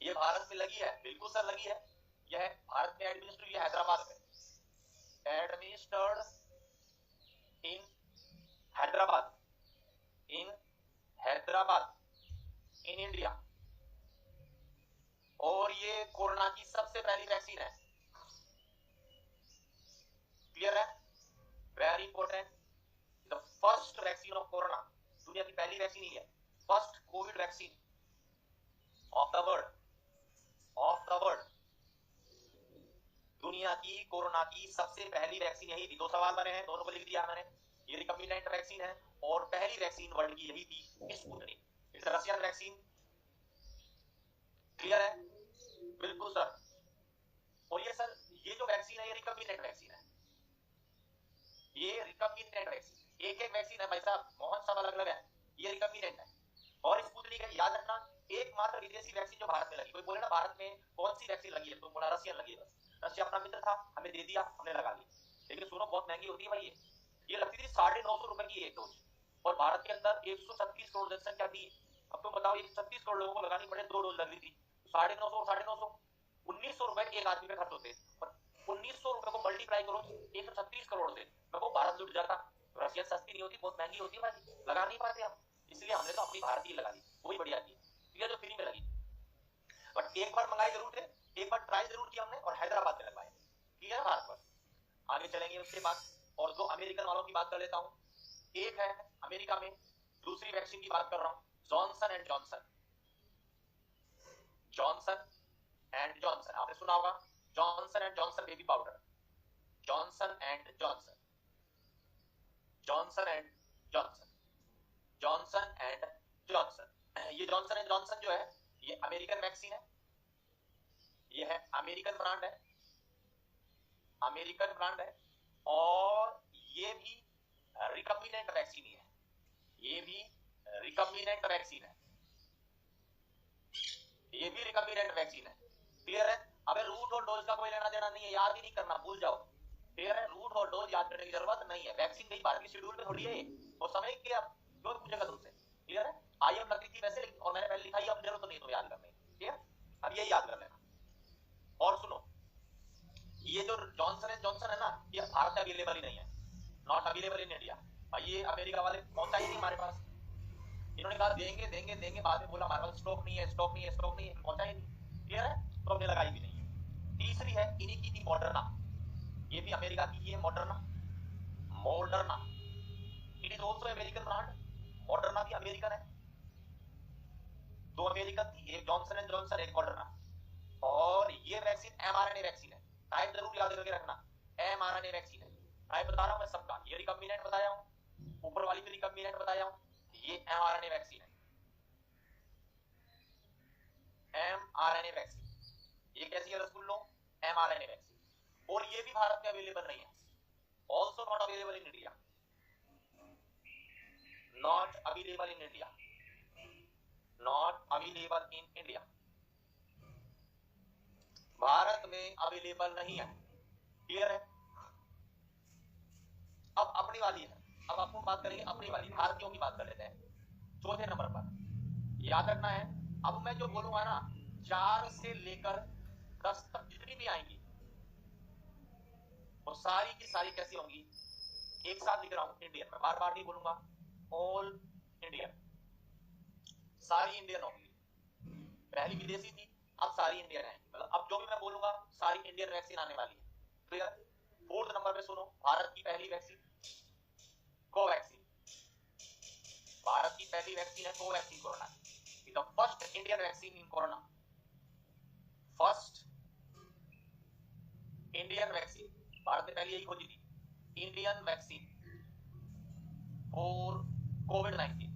ये भारत में लगी है, बिल्कुल सर लगी है। यह भारत में एडमिनिस्ट्रेट हुई है, हैदराबाद में administered in Hyderabad, in Hyderabad in India, और ये कोरोना की सबसे पहली वैक्सीन है। क्लियर है? Very important, the first vaccine of corona, दुनिया की पहली वैक्सीन ही है, first Covid vaccine of the world, of the world, दुनिया की कोरोना की सबसे पहली वैक्सीन यही थी। 2 सवाल बने हैं, दोनों को लिख दिया मैंने। ये रिकम्बिनेंट वैक्सीन है, और पहली वैक्सीन वर्ल्ड की यही थी, Sputnik. It's Russian vaccine. Clear है? बिल्कुल सर। और ये सर, ये जो वैक्सीन है ये रिकम्बिनेंट वैक्सीन है, ये रिकम्बिनेंट वैक्सीन। एक एक वैक्सीन है भाई साहब, मोहन सब अलग अलग है, ये रिकम्बिनेंट है और स्पुतनिक है। याद रखना, एकमात्र विदेशी वैक्सीन जो भारत में लगी। कोई बोले ना भारत में कौन सी वैक्सीन लगी है, तो बोला रशियन लगी है। बस रशिया अपना मित्र था, हमें दे दिया, हमने लगा ली। लेकिन सुनो, बहुत महंगी होती है भाई ये लगती थी 950 रुपए की एक डोज, और भारत के अंदर 136 करोड़ जनसंख्या थी। अब तुम बताओ, 136 करोड़ लोगों को लगानी पड़े, 2 डोज लग रही थी, 950 और 950, 1900 रुपए एक आदमी पे खर्च होते। 1900 रुपए को मल्टीप्लाई करो 136 करोड़ से, मैं वो भारत लुट जाता। रशियन सस्ती नहीं होती, बहुत महंगी होती है भाई, लगा नहीं पाते हम, इसलिए हमने तो अपनी भारतीय लगा ली, वही बढ़िया थी, ये जो फ्री में लगी। बट एक बार मंगाई जरूर थे, एक बार ट्राई जरूर किया हमने, और हैदराबाद में लगवाए। क्लियर है? भारत पर आगे चलेंगे उसके बाद, और 2 अमेरिकन वालों की बात कर लेता हूं। एक है अमेरिका में, दूसरी वैक्सीन की बात कर रहा हूं, Johnson and Johnson, Johnson and Johnson, आपने सुना होगा Johnson and Johnson baby powder, Johnson and Johnson, Johnson and Johnson, Johnson and Johnson. ये जॉनसन एंड जॉनसन जो है ये अमेरिकन वैक्सीन है, ये है अमेरिकन ब्रांड है, अमेरिकन ब्रांड है, और ये भी रिकम्बिनेंट वैक्सीन ही है, ये भी रिकम्बिनेंट वैक्सीन है, ये भी रिकम्बिनेंट वैक्सीन है। क्लियर है? अबे रूट और डोज का कोई लेना देना नहीं है, याद ही नहीं करना, भूल जाओ। क्लियर है? रूट और डोज याद करने की जरूरत नहीं है, वैक्सीन कहीं भारतीय शेड्यूल में थोड़ी है, वो समय के अब क्यों पूछेगा तुमसे। क्लियर है? आईएम लगती थी वैसे, और मैंने पहले लिखा ही, अब जरूरत तो नहीं तुम्हें याद करने की। क्लियर? अब यही याद कर लेना। और सुनो, ये जो जॉनसन एंड जॉनसन है ना, ये भारत में अवेलेबल ही नहीं है, नॉट अवेलेबल इन इंडिया। ये अमेरिका वाले पहुंचा ही नहीं हमारे पास, इन्होंने कहा देंगे देंगे देंगे, बाद में बोला हमारे पास स्टॉक नहीं है, स्टॉक नहीं है, स्टॉक नहीं है, पहुंचा ही नहीं। क्लियर है? तो हमने लगाई भी नहीं है। तीसरी है इन्हीं की थी मॉडर्ना, ये भी अमेरिका की है Moderna, Moderna it is also American brand, Moderna भी अमेरिकन है। दो अमेरिकन थी, एक जॉनसन एंड जॉनसन, एक मॉडर्ना। और ये वैक्सीन एमआरएनए वैक्सीन है, टाइप जरूर याद करके रखना, एमआरएनए वैक्सीन है। टाइप बता रहा हूं मैं सबका, ये रिकम्बिनेंट बताया हूं, ऊपर वाली भी रिकम्बिनेंट बताया हूं, ये एमआरएनए वैक्सीन है, एमआरएनए वैक्सीन। ये कैसी है रसगुल्लो? MRNA vaccine. और ये भी भारत में अवेलेबल नहीं है, also not available in India, not available in India, not available in India, Bharat में अवेलेबल नहीं है। क्लियर है? अब अपनी वाली है, अब आपको बात करेंगे अपनी वाली, भारतीयों की बात कर लेते हैं। चौथे नंबर पर याद रखना है, अब मैं जो बोलूंगा ना, 4 से लेकर 10 तक जितनी भी आएंगी वो सारी की सारी कैसी होंगी, एक साथ लिख रहा हूं इंडियन, मैं बार बार नहीं बोलूंगा, ऑल इंडियन, सारी इंडियन होंगी। पहली विदेशी थी, अब सारी इंडियन है, मतलब अब जो भी मैं बोलूंगा सारी इंडियन वैक्सीन आने वाली है। क्लियर? 4th नंबर पे सुनो, भारत की पहली वैक्सीन कोवैक्सीन, भारत की पहली वैक्सीन है Covaxin corona, the first Indian vaccine in corona, first Indian vaccine, Bharat ने पहले यही खोजी थी, Indian vaccine for covid,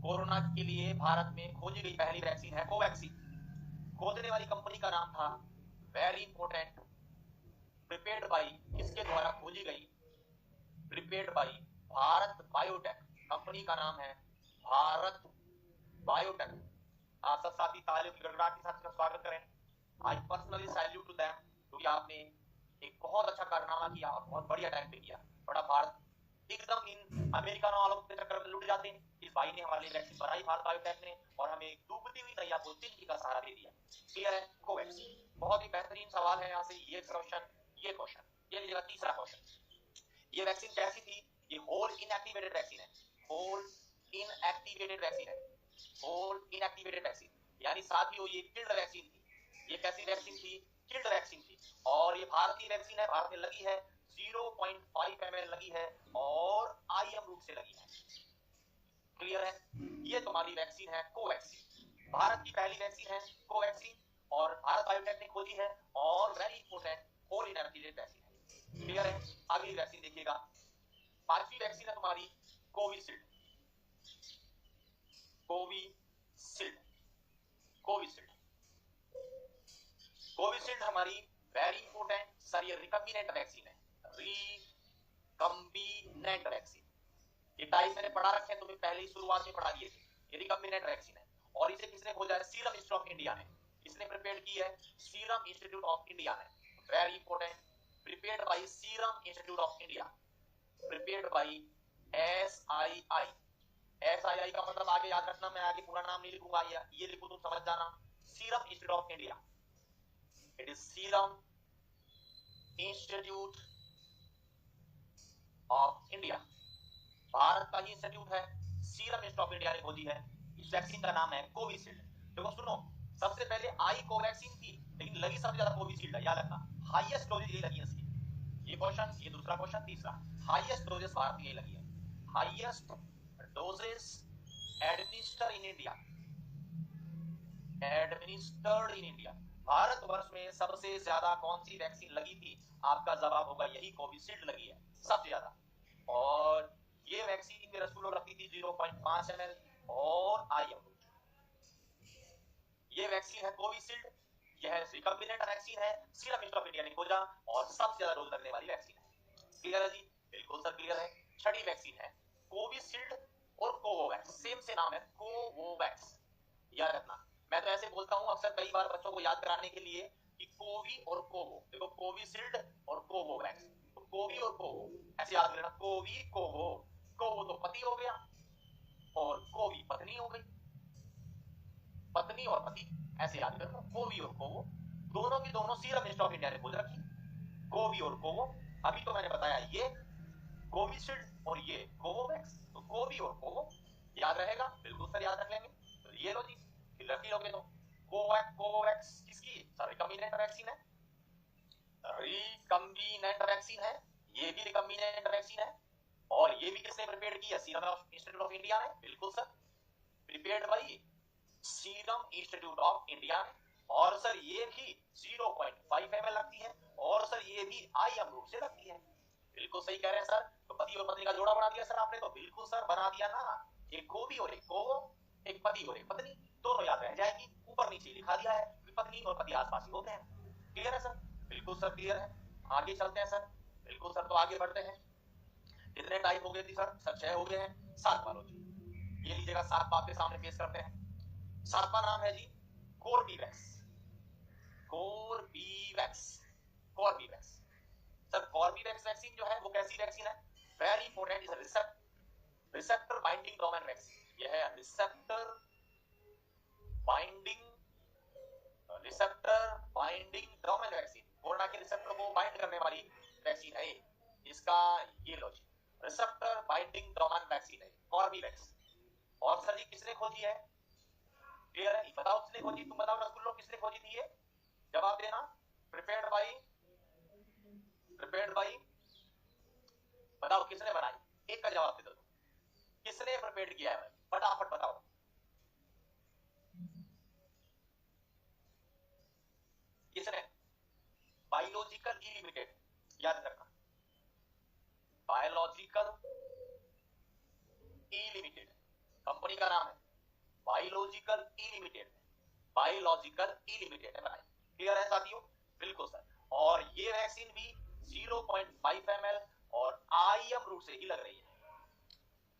corona के लिए भारत में खोजी गई पहली वैक्सीन है कोवैक्सीन। खोजने वाली कंपनी का नाम था, वेरी इंपोर्टेंट, प्रिपेयर्ड बाई, किसके द्वारा खोजी गई? Prepared by Bharat biotech, company का नाम है भारत बायोटेक। आप सब साथी तालियों की गड़गड़ाहट के साथ स्वागत करें। I personally salute to them, क्योंकि आपने एक बहुत अच्छा कारनामा किया और बहुत बढ़िया टाइम पे किया। बड़ा भारत एकदम इन अमेरिका वालों के चक्कर में लुट जाते हैं, इस भाई ने हमारे लिए वैक्सीन बनाई भारत बायोटेक ने, और हमें डूबती हुई नैया को तिनकी का सहारा दे दिया। क्लियर है? कोवैक्सीन। बहुत ही बेहतरीन सवाल है यहाँ से, ये क्वेश्चन, ये क्वेश्चन, ये लीजिएगा तीसरा क्वेश्चन। ये वैक्सीन कैसी थी? ये होल इनएक्टिवेटेड वैक्सीन है, होल इनएक्टिवेटेड वैक्सीन है, होल इनएक्टिवेटेड वैक्सीन, यानी साथियों ये किल्ड वैक्सीन थी। ये कैसी वैक्सीन थी? किल्ड वैक्सीन थी। और ये भारतीय वैक्सीन है, भारत में लगी है, 0.5 ml लगी है, और आईएम रूट से लगी है। क्लियर है? ये तुम्हारी वैक्सीन है कोवैक्सीन, भारत की पहली वैक्सीन है कोवैक्सीन, और भारत बायोटेक ने खोजी है, और very important, whole inactivated vaccine है। क्लियर है? अगली वैक्सीन देखिएगा, 5वीं वैक्सीन है तुम्हारी कोविशील्ड, कोविशील्ड, कोविशील्ड, कोविशील्ड हमारी वेरी इंपोर्टेंट, सर ये रिकम्बिनेंट वैक्सीन है, रिकम्बिनेंट वैक्सीन। ये टाइप मैंने पढ़ा रखे हैं, तुम्हें पहले ही शुरुआत में पढ़ा दिए थे। ये रिकम्बिनेंट वैक्सीन है, और इसे किसने खोजा है? सीरम इंस्टीट्यूट ऑफ इंडिया ने, इसने प्रिपेयर की है सीरम इंस्टीट्यूट ऑफ इंडिया ने, very important, prepared by serum institute of India, prepared by SII। SII का मतलब आगे याद रखना, मैं आगे पूरा नाम नहीं लिखूंगा, ये लिखो तुम समझ जाना, serum institute of India, it is serum institute of India, Bharat का ही इंस्टीट्यूट है, सीरम इंस्टीट्यूट ऑफ इंडिया ने खोजी है। इस वैक्सीन का नाम है कोविशील्ड। देखो सुनो, सबसे पहले आई कोवैक्सीन थी, लेकिन लगी सबसे ज्यादा कोविशील्ड है, याद रखना, हाईएस्ट डोजेज ये लगी है इसकी। ये क्वेश्चन, ये दूसरा क्वेश्चन, तीसरा हाईएस्ट डोजेज भारत में ये लगी है, highest doses administer in India, administered in India. Bharatvarsha में सबसे ज्यादा कौन सी वैक्सीन लगी थी? आपका जवाब होगा यही कोविशील्ड लगी है सबसे ज्यादा। और ये वैक्सीन के रसूलों रखती थी 0.5 ml और IM। ये वैक्सीन है कोविशील्ड, यह रिकम्बिनेंट वैक्सीन है, सीरम इंस्टीट्यूट ऑफ इंडिया ने खोजा और सबसे ज्यादा डोज लगने वाली वैक्सीन है। क्लियर है जी? बिल्कुल सर क्लियर है। छठी वैक्सीन है कोविशील्ड और कोवोवैक्स, सेम से नाम है कोवोवैक्स, याद रखना। मैं तो ऐसे बोलता हूं अक्सर कई बार बच्चों को याद कराने के लिए कि कोवी और कोवो, देखो कोविशील्ड और कोवोवैक्स, तो कोवी और कोवो ऐसे याद करना, कोवी कोवो। कोवो तो पति हो गया और कोवी पत्नी हो गई, पत्नी और पति, ऐसे याद करना। कोवी और कोवो दोनों की दोनों सीरम इंस्टीट्यूट ऑफ इंडिया ने खोज रखी, कोवी और कोवो। अभी तो मैंने बताया ये कोविशील्ड और ये कोवोवैक्स, तो कोवी और कोवो याद रहेगा, बिल्कुल सर याद रख लेंगे। तो ये लो जी, रख ही लोगे तो। कोवोवैक्स किसकी? सर रिकम्बिनेंट वैक्सीन है, रिकम्बिनेंट वैक्सीन है, ये भी रिकम्बिनेंट वैक्सीन है। और ये भी किसने प्रिपेयर की है? सीरम इंस्टीट्यूट ऑफ इंडिया ने, बिल्कुल sir, prepared by serum institute of India ने। और सर ये भी 0.5 ml लगती है और सर ये भी IM रूट से लगती है। बिल्कुल सही कह रहे हैं सर। तो पति और पत्नी का जोड़ा बना दिया सर आपने, तो बिल्कुल सर बना दिया ना, एक कोवी और एक कोवो, एक पति और एक पत्नी, दोनों याद रह जाएगी। ऊपर नीचे लिखा दिया है, पत्नी और पति आसपास ही होते हैं। क्लियर है सर? बिल्कुल सर क्लियर है। आगे चलते हैं सर। बिल्कुल सर, तो आगे बढ़ते हैं। कितने टाइप हो गए थी सर? सर 6 हो गए हैं। 7 वालों जी, ये लीजिएगा, 7 आपके सामने पेश करते हैं। 7वां नाम है जी Corbevax, Corbevax, Corbevax. Sir Corbevax vaccine जो है वो कैसी वैक्सीन है? Very important, is receptor binding domain vaccine. यह है receptor binding domain vaccine, corona के रिसेप्टर को बाइंड करने वाली वैक्सीन है इसका। ये लो जी, रिसेप्टर बाइंडिंग डोमेन वैक्सीन है कोर्बीवैक्स। और सर जी किसने खोजी है? क्लियर है? बताओ किसने खोजी, तुम बताओ रसगुल्लो, किसने खोजी थी ये? जवाब देना। प्रिपेयर्ड बाई, बताओ किसने बनाई? एक का जवाब दे दो, किसने प्रिपेयर्ड किया है? फटाफट बताओ। किसने? बायोलॉजिकल ई लिमिटेड, याद रखना, बायोलॉजिकल ई लिमिटेड कंपनी का नाम है, बायोलॉजिकल ई लिमिटेड, बायोलॉजिकल ई लिमिटेड है बनाई। क्लियर है साथियों? बिल्कुल सर। और ये वैक्सीन भी 0.5 ml और IM रूट से ही लग रही है।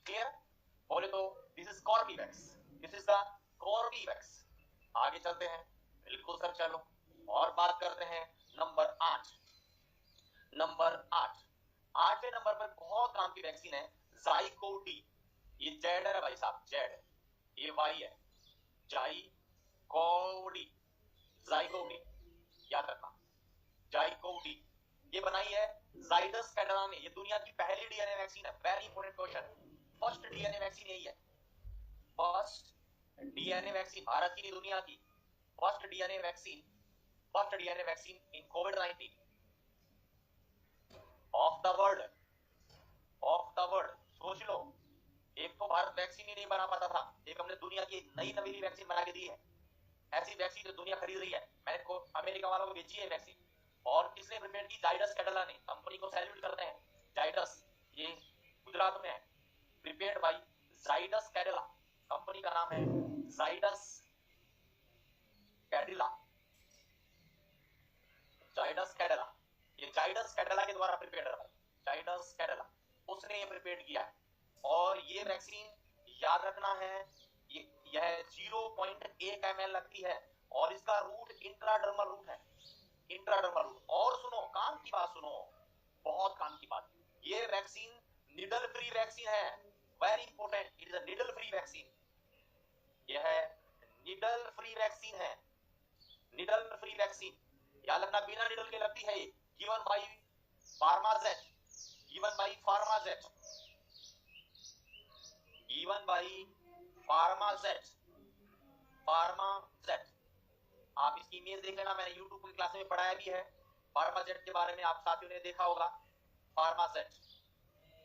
क्लियर? बोले तो this is Corbevax, this is the Corbevax. आगे चलते हैं। बिल्कुल सर, चलो और बात करते हैं नंबर 8। नंबर 8, 8वें नंबर पर बहुत काम की वैक्सीन है जाइकोडी। ये जेड है भाई साहब, जेड, ये वाई है, जाइकोडी, जाइकोडी, याद रखना, जाइकोडी। ये बनाई है जाइडस कैडिला ने, ये दुनिया की पहली डीएनए वैक्सीन है। Very important question, first DNA vaccine यही है, फर्स्ट डीएनए वैक्सीन, भारत की नहीं दुनिया की first DNA vaccine, first DNA vaccine in covid of the world, of the world. सोच लो, एक तो भारत वैक्सीन ही नहीं बना पाता था, एक हमने दुनिया की नई नवीली वैक्सीन बना के दी है। ऐसी वैक्सीन जो दुनिया खरीद रही है, मैंने को अमेरिका वालों को बेची है वैक्सीन। और किसने प्रिपेयर की? जाइडस कैडिला ने, कंपनी को सैल्यूट करते हैं। जाइडस, ये गुजरात में है, prepared by Zydus Cadila, company का नाम है जाइडस कैडिला, जाइडस कैडिला। ये जाइडस कैडिला के द्वारा प्रिपेयर्ड है, जाइडस कैडिला, उसने ये प्रिपेयर किया है। और ये वैक्सीन याद रखना है, यह 0.1 ml लगती है और इसका रूट इंट्राडर्मल रूट है, इंट्राडर्मल रूट। और सुनो, काम की बात सुनो, बहुत काम की बात, ये वैक्सीन निडल फ्री वैक्सीन है। Very important, it is a needle free vaccine. यह निडल फ्री वैक्सीन है, निडल फ्री वैक्सीन, याद रखना, बिना निडल के लगती है। Given by PharmaJet, given by PharmaJet, given by PharmaJet, PharmaJet. आप इसकी इमेज देख लेना, मैंने YouTube की क्लास में पढ़ाया भी है फार्माजेट के बारे में, आप साथियों ने देखा होगा फार्माजेट।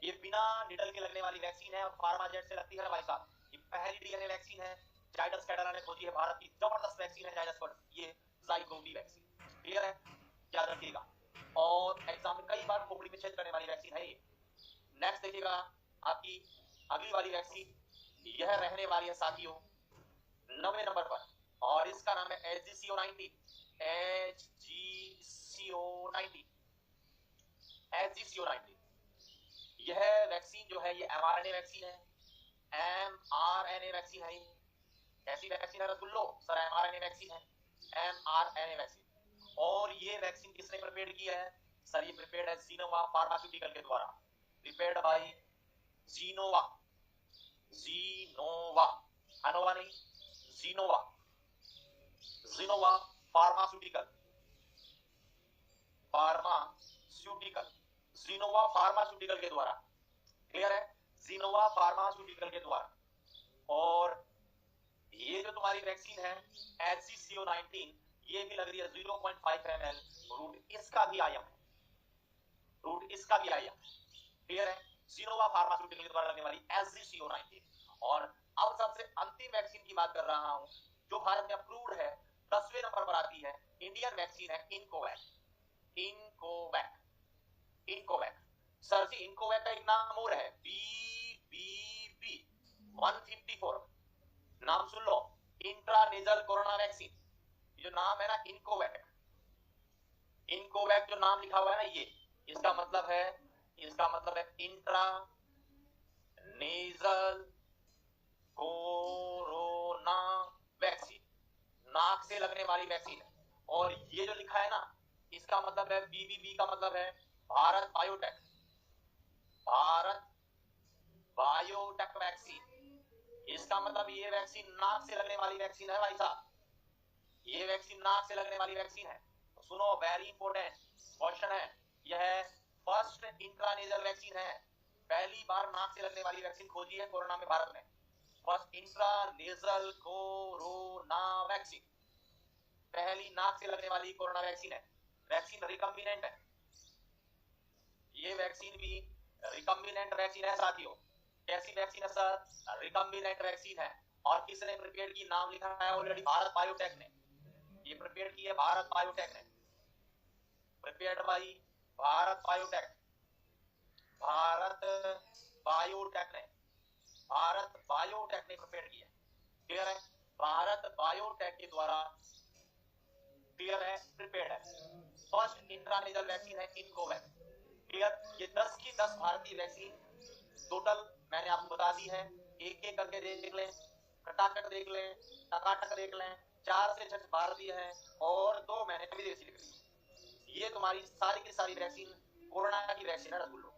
ये बिना निडल के लगने वाली वैक्सीन है और फार्माजेट से लगती है भाई साहब। ये पहली डीएनए वैक्सीन है, जाइडस कैडिला ने खोजी है, भारत की जबरदस्त वैक्सीन है जाइडस पर, ये ज़ाइगोवी वैक्सीन। क्लियर है, याद रखिएगा। और एग्जाम में कई बार खोपड़ी में छेद करने वाली वैक्सीन है ये। नेक्स्ट देखिएगा आपकी अगली वाली वैक्सीन, यह रहने वाली है साथियों 90 नंबर पर, और इसका नाम है HGCO90। HGCO90 यह वैक्सीन जो है ये mRNA वैक्सीन है, mRNA वैक्सीन है। कैसी वैक्सीन है रसगुल्लो? सर mRNA वैक्सीन है, mRNA वैक्सीन। और ये वैक्सीन किसने प्रिपेयर किया है? सर ये प्रिपेयर्ड है जीनोवा फार्मास्यूटिकल के द्वारा, प्रिपेयर्ड बाय जीनोवा, अनोवा नहीं, जीनोवा फार्मास्यूटिकल, जीनोवा फार्मास्यूटिकल के द्वारा। क्लियर है, जीनोवा फार्मास्यूटिकल के द्वारा। और ये जो तुम्हारी वैक्सीन है HGCO19, ये भी लग रही है 0.5 ml, रूट इसका भी आयम है, रूट इसका भी आयम। क्लियर है, जीनोवा फार्मास्यूटिकल के द्वारा लगने वाली HGCO19। और अब सबसे अंतिम वैक्सीन की बात कर रहा हूं जो भारत में अप्रूव्ड है, 10वें नंबर पर आती है, इंडियन वैक्सीन है इनकोवैक। सर जी इनकोवैक का एक नाम और है BBB 154, नाम सुन लो, इंट्रानेजल कोरोना वैक्सीन। जो नाम है ना इनकोवैक जो नाम लिखा हुआ है ना, ये इसका मतलब है इंट्रानेजल कोरोना वैक्सीन, नाक से लगने वाली वैक्सीन है। और ये जो लिखा है ना, इसका मतलब है BBB का मतलब है भारत बायोटेक वैक्सीन। इसका मतलब ये वैक्सीन नाक से लगने वाली वैक्सीन है भाई साहब, ये वैक्सीन नाक से लगने वाली वैक्सीन है। तो सुनो, वेरी इंपॉर्टेंट क्वेश्चन है, यह फर्स्ट इंट्रानेजल वैक्सीन है, पहली बार नाक से लगने वाली वैक्सीन खोजी है कोरोना में भारत में, फर्स्ट इंट्रानेजल कोरोना वैक्सीन, पहली नाक से लगने वाली कोरोना वैक्सीन है। वैक्सीन रिकम्बिनेंट है, ये वैक्सीन भी रिकम्बिनेंट वैक्सीन है साथियों। कैसी वैक्सीन है सर? रिकम्बिनेंट वैक्सीन है। और किसने प्रिपेयर की? नाम लिखा है ऑलरेडी, भारत बायोटेक ने, ये प्रिपेयर की है भारत बायोटेक ने, प्रिपेयर्ड बाय भारत बायोटेक ने प्रिपेयर किया। क्लियर है, भारत बायोटेक के द्वारा क्लियर है, प्रिपेयर्ड है। फर्स्ट इंट्रानेजल वैक्सीन है इनकोवैक। क्लियर, ये 10 की 10 भारतीय वैक्सीन टोटल मैंने आपको बता दी है, एक एक करके देख लें, खटाखट देख लें, टकाटक देख लें। 4 से 6 भारतीय है और 2 मैंने विदेशी लिख ली। ये तुम्हारी सारी की सारी वैक्सीन कोरोना की वैक्सीन है रसगुल्लो।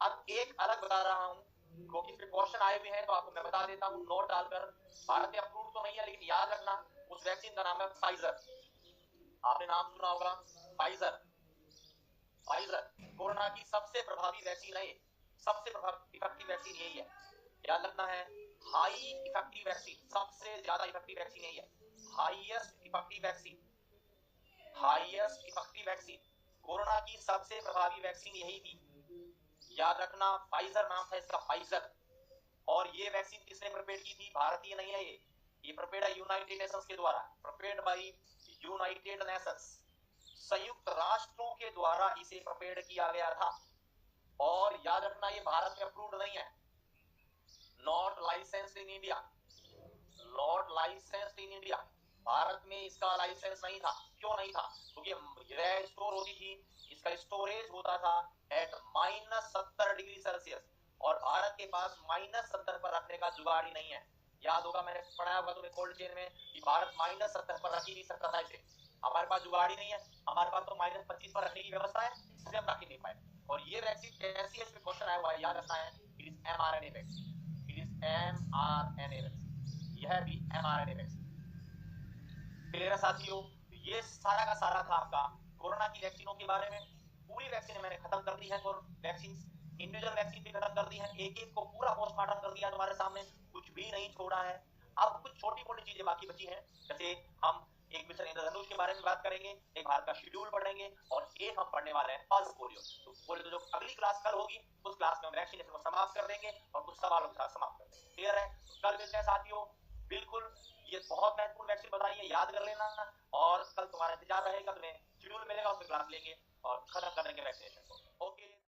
अब एक अलग बता रहा हूं क्योंकि फिर क्वेश्चन आए हुए हैं, तो आपको मैं बता देता हूं नोट डालकर। भारत में अप्रूव तो नहीं है, लेकिन याद रखना उस वैक्सीन का नाम है फाइजर। आपने नाम सुना होगा, फाइजर कोरोना की सबसे प्रभावी वैक्सीन है, सबसे इफेक्टिव वैक्सीन यही है, याद रखना है। हाई इफेक्टिव वैक्सीन, सबसे ज्यादा इफेक्टिव वैक्सीन यही है, हाईएस्ट इफेक्टिव वैक्सीन कोरोना की सबसे प्रभावी वैक्सीन यही थी, याद रखना। फाइजर नाम था इसका, फाइजर। और ये वैक्सीन किसने प्रिपेयर की थी? भारतीय नहीं है ये प्रिपेयर्ड है यूनाइटेड नेशंस के द्वारा, प्रिपेयर्ड बाय यूनाइटेड नेशंस, संयुक्त राष्ट्रों के द्वारा इसे प्रिपेयर किया गया था। और याद रखना ये भारत में अप्रूव्ड नहीं है, not licensed in India, Bharat में इसका लाइसेंस नहीं था। क्यों नहीं था? क्योंकि यह स्टोर होती थी, इसका स्टोरेज होता था एट -70 डिग्री सेल्सियस, और भारत के पास -70 पर रखने का जुगाड़ ही नहीं है। याद होगा, मैंने पढ़ाया होगा तुम्हें कोल्ड चेन में कि भारत -70 पर रख ही नहीं सकता था इसे, हमारे पास जुगाड़ ही नहीं है, हमारे पास तो -25 पर रखने की व्यवस्था है, इसे हम रख ही नहीं पाए। और ये वैक्सीन कैसी है, इसमें क्वेश्चन आया हुआ है, याद रखना है, इट इज mRNA वैक्सीन, यह भी mRNA वैक्सीन। क्लियर है साथियों? ये सारा का सारा था आपका कोरोना की वैक्सीनों के बारे में। पूरी वैक्सीन मैंने खत्म कर दी है, और वैक्सीन इंडिविजुअल वैक्सीन भी खत्म कर दी है, एक एक को पूरा पोस्टमार्टम कर दिया तुम्हारे सामने, कुछ भी नहीं छोड़ा है। अब कुछ छोटी मोटी चीजें बाकी बची हैं, जैसे हम एक मिशन इंद्रधनुष के बारे में बात करेंगे, एक भारत का शेड्यूल पढ़ेंगे, और एक हम पढ़ने वाले हैं पल्स पोलियो। तो पोलियो जो अगली क्लास कल होगी, उस क्लास में हम वैक्सीनेशन को समाप्त कर देंगे और कुछ सवालों के साथ समाप्त कर देंगे। क्लियर है? कल मिलते हैं साथियों। बिल्कुल, ये बहुत महत्वपूर्ण वैक्सीन बताई है, याद कर लेना, और कल तुम्हारा इंतजार रहेगा, तुम्हें शेड्यूल मिलेगा, उसमें क्लास लेंगे और खत्म कर देंगे वैक्सीनेशन को।